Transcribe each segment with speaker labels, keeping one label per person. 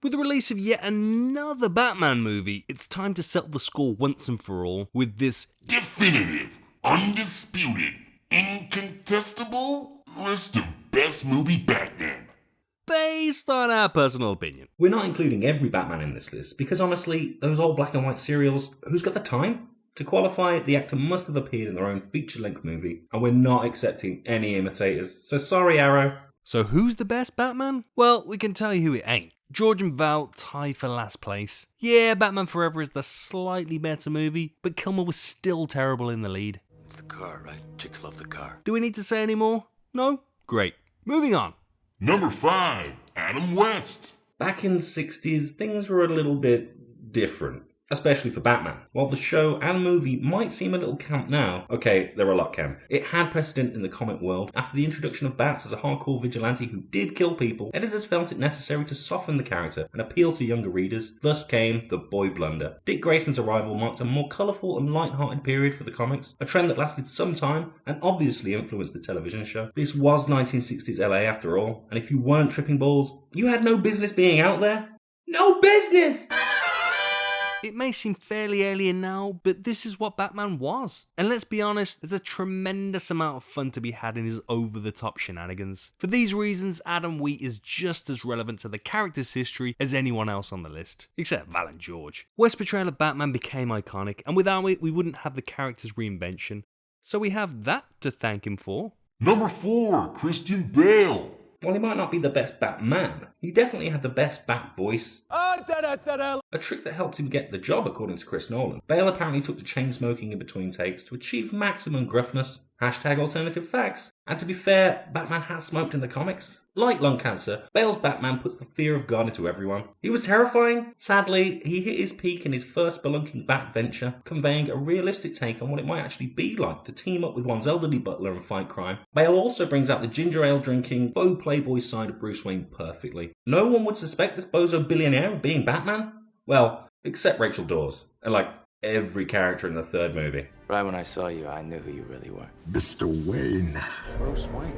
Speaker 1: With the release of yet another Batman movie, it's time to settle the score once and for all with this
Speaker 2: definitive, undisputed, incontestable list of best movie Batman.
Speaker 1: Based on our personal opinion.
Speaker 3: We're not including every Batman in this list because honestly, those old black and white serials, who's got the time? To qualify, the actor must have appeared in their own feature-length movie, and we're not accepting any imitators, so sorry Arrow.
Speaker 1: So who's the best Batman? Well, we can tell you who it ain't. George and Val tie for last place. Yeah, Batman Forever is the slightly better movie, but Kilmer was still terrible in the lead.
Speaker 4: It's the car, right? Chicks love the car.
Speaker 1: Do we need to say any more? No? Great. Moving on.
Speaker 2: Number 5, Adam West.
Speaker 3: Back in the 60s, things were a little bit different. Especially for Batman. While the show and movie might seem a little camp now, okay, they're a lot camp, it had precedent in the comic world. After the introduction of Bats as a hardcore vigilante who did kill people, editors felt it necessary to soften the character and appeal to younger readers. Thus came the boy blunder. Dick Grayson's arrival marked a more colourful and light-hearted period for the comics, a trend that lasted some time and obviously influenced the television show. This was 1960s LA after all, and if you weren't tripping balls, you had no business being out there. No business!
Speaker 1: It may seem fairly alien now, but this is what Batman was. And let's be honest, there's a tremendous amount of fun to be had in his over-the-top shenanigans. For these reasons, Adam Wheat is just as relevant to the character's history as anyone else on the list, except Val and George. West's portrayal of Batman became iconic, and without it, we wouldn't have the character's reinvention. So we have that to thank him for.
Speaker 2: Number 4, Christian Bale.
Speaker 3: While he might not be the best Batman, he definitely had the best Bat voice. A trick that helped him get the job, according to Chris Nolan. Bale apparently took to chain smoking in between takes to achieve maximum gruffness. #alternativefacts. And to be fair, Batman has smoked in the comics. Like lung cancer, Bale's Batman puts the fear of God into everyone. He was terrifying. Sadly, he hit his peak in his first spelunking Bat venture, conveying a realistic take on what it might actually be like to team up with one's elderly butler and fight crime. Bale also brings out the ginger ale drinking, faux playboy side of Bruce Wayne perfectly. No one would suspect this bozo billionaire of being Batman. Well, except Rachel Dawes, and like every character in the third movie.
Speaker 4: Right when I saw you, I knew who you really were.
Speaker 2: Mr. Wayne.
Speaker 4: Bruce Wayne.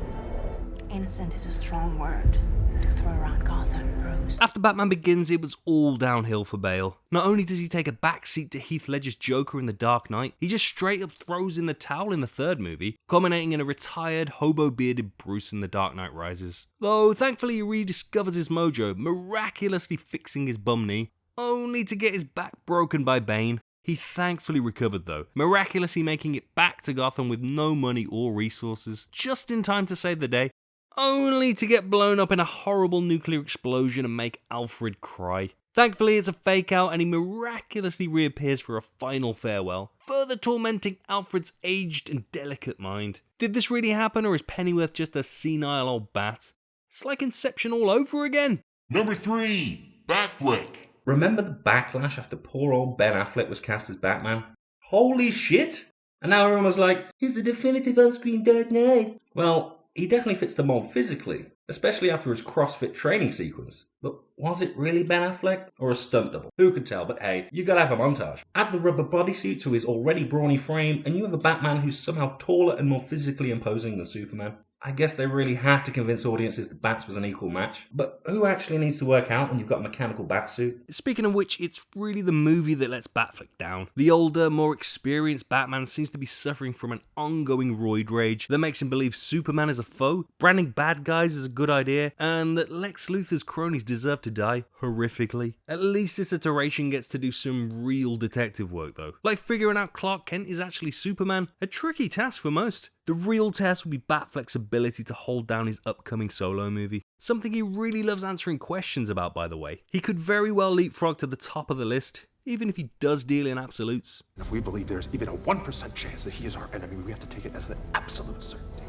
Speaker 5: Innocent is a strong word to throw around Gotham, Bruce.
Speaker 1: After Batman Begins, it was all downhill for Bale. Not only does he take a backseat to Heath Ledger's Joker in The Dark Knight, he just straight up throws in the towel in the third movie, culminating in a retired, hobo-bearded Bruce in The Dark Knight Rises. Though, thankfully he rediscovers his mojo, miraculously fixing his bum knee, only to get his back broken by Bane. He thankfully recovered though, miraculously making it back to Gotham with no money or resources, just in time to save the day, only to get blown up in a horrible nuclear explosion and make Alfred cry. Thankfully it's a fake out and he miraculously reappears for a final farewell, further tormenting Alfred's aged and delicate mind. Did this really happen, or is Pennyworth just a senile old bat? It's like Inception all over again.
Speaker 2: Number 3, Batfleck.
Speaker 3: Remember the backlash after poor old Ben Affleck was cast as Batman? Holy shit! And now everyone was like, he's the definitive on-screen Dark Knight. Well, he definitely fits the mold physically, especially after his CrossFit training sequence. But was it really Ben Affleck, or a stunt double? Who could tell, but hey, you gotta have a montage. Add the rubber bodysuit to his already brawny frame, and you have a Batman who's somehow taller and more physically imposing than Superman. I guess they really had to convince audiences that Bats was an equal match. But who actually needs to work out when you've got a mechanical Batsuit?
Speaker 1: Speaking of which, it's really the movie that lets Batfleck down. The older, more experienced Batman seems to be suffering from an ongoing roid rage that makes him believe Superman is a foe, branding bad guys is a good idea, and that Lex Luthor's cronies deserve to die horrifically. At least this iteration gets to do some real detective work though. Like figuring out Clark Kent is actually Superman, a tricky task for most. The real test will be Batfleck's ability to hold down his upcoming solo movie. Something he really loves answering questions about, by the way. He could very well leapfrog to the top of the list, even if he does deal in absolutes.
Speaker 6: If we believe there's even a 1% chance that he is our enemy, we have to take it as an absolute certainty.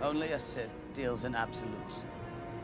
Speaker 7: Only a Sith deals in absolutes.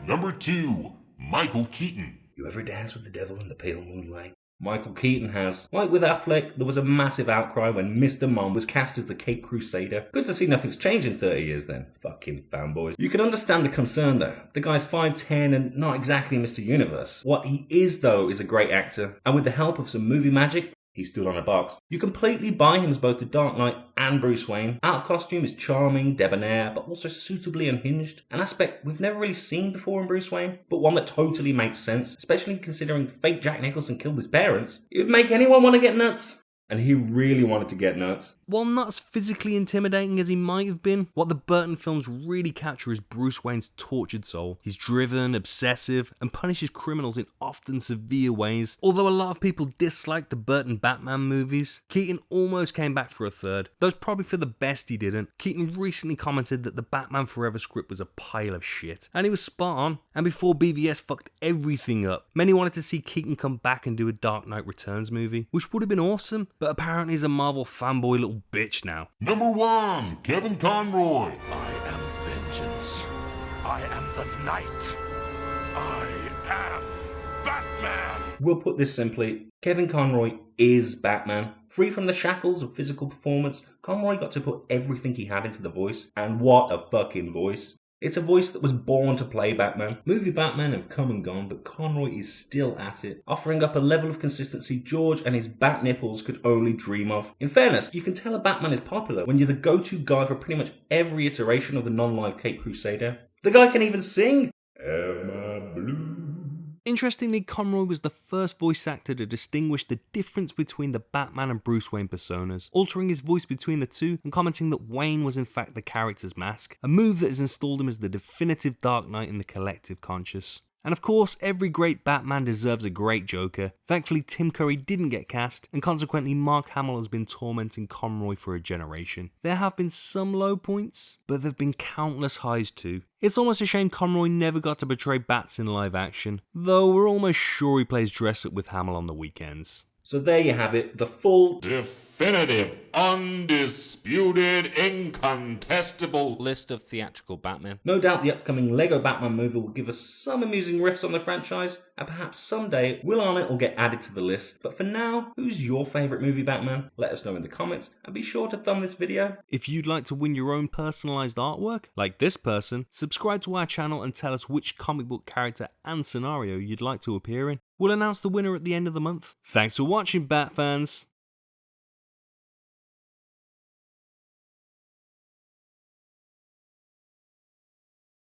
Speaker 2: Number 2, Michael Keaton.
Speaker 3: You ever dance with the devil in the pale moonlight? Michael Keaton has. Like with Affleck, there was a massive outcry when Mr. Mom was cast as the Cape Crusader. Good to see nothing's changed in 30 years then. Fucking fanboys. You can understand the concern though. The guy's 5'10" and not exactly Mr. Universe. What he is though is a great actor, and with the help of some movie magic, he stood on a box. You completely buy him as both the Dark Knight and Bruce Wayne. Out of costume is charming, debonair, but also suitably unhinged. An aspect we've never really seen before in Bruce Wayne, but one that totally makes sense, especially considering fake Jack Nicholson killed his parents. It would make anyone want to get nuts. And he really wanted to get nuts.
Speaker 1: While not as physically intimidating as he might have been, what the Burton films really capture is Bruce Wayne's tortured soul. He's driven, obsessive, and punishes criminals in often severe ways. Although a lot of people dislike the Burton Batman movies, Keaton almost came back for a third. Though it's probably for the best he didn't. Keaton recently commented that the Batman Forever script was a pile of shit. And he was spot on. And before BVS fucked everything up, many wanted to see Keaton come back and do a Dark Knight Returns movie, which would have been awesome. But apparently he's a Marvel fanboy little bitch now.
Speaker 2: Number 1, Kevin Conroy.
Speaker 8: I am vengeance. I am the night. I am Batman.
Speaker 3: We'll put this simply, Kevin Conroy is Batman. Free from the shackles of physical performance, Conroy got to put everything he had into the voice. And what a fucking voice. It's a voice that was born to play Batman. Movie Batman have come and gone, but Conroy is still at it, offering up a level of consistency George and his bat nipples could only dream of. In fairness, you can tell a Batman is popular when you're the go-to guy for pretty much every iteration of the non-live Caped Crusader. The guy can even sing! Am I blue?
Speaker 1: Interestingly, Conroy was the first voice actor to distinguish the difference between the Batman and Bruce Wayne personas, altering his voice between the two and commenting that Wayne was in fact the character's mask, a move that has installed him as the definitive Dark Knight in the collective conscious. And of course, every great Batman deserves a great Joker. Thankfully, Tim Curry didn't get cast, and consequently Mark Hamill has been tormenting Conroy for a generation. There have been some low points, but there have been countless highs too. It's almost a shame Conroy never got to portray Bats in live action, though we're almost sure he plays dress-up with Hamill on the weekends.
Speaker 3: So there you have it, the full,
Speaker 2: Definitive, undisputed, incontestable
Speaker 1: list of theatrical Batman.
Speaker 3: No doubt the upcoming Lego Batman movie will give us some amusing riffs on the franchise, and perhaps someday Will Arnett will get added to the list. But for now, who's your favourite movie Batman? Let us know in the comments, and be sure to thumb this video.
Speaker 1: If you'd like to win your own personalised artwork, like this person, subscribe to our channel and tell us which comic book character and scenario you'd like to appear in. We'll announce the winner at the end of the month. Thanks for watching, Bat fans!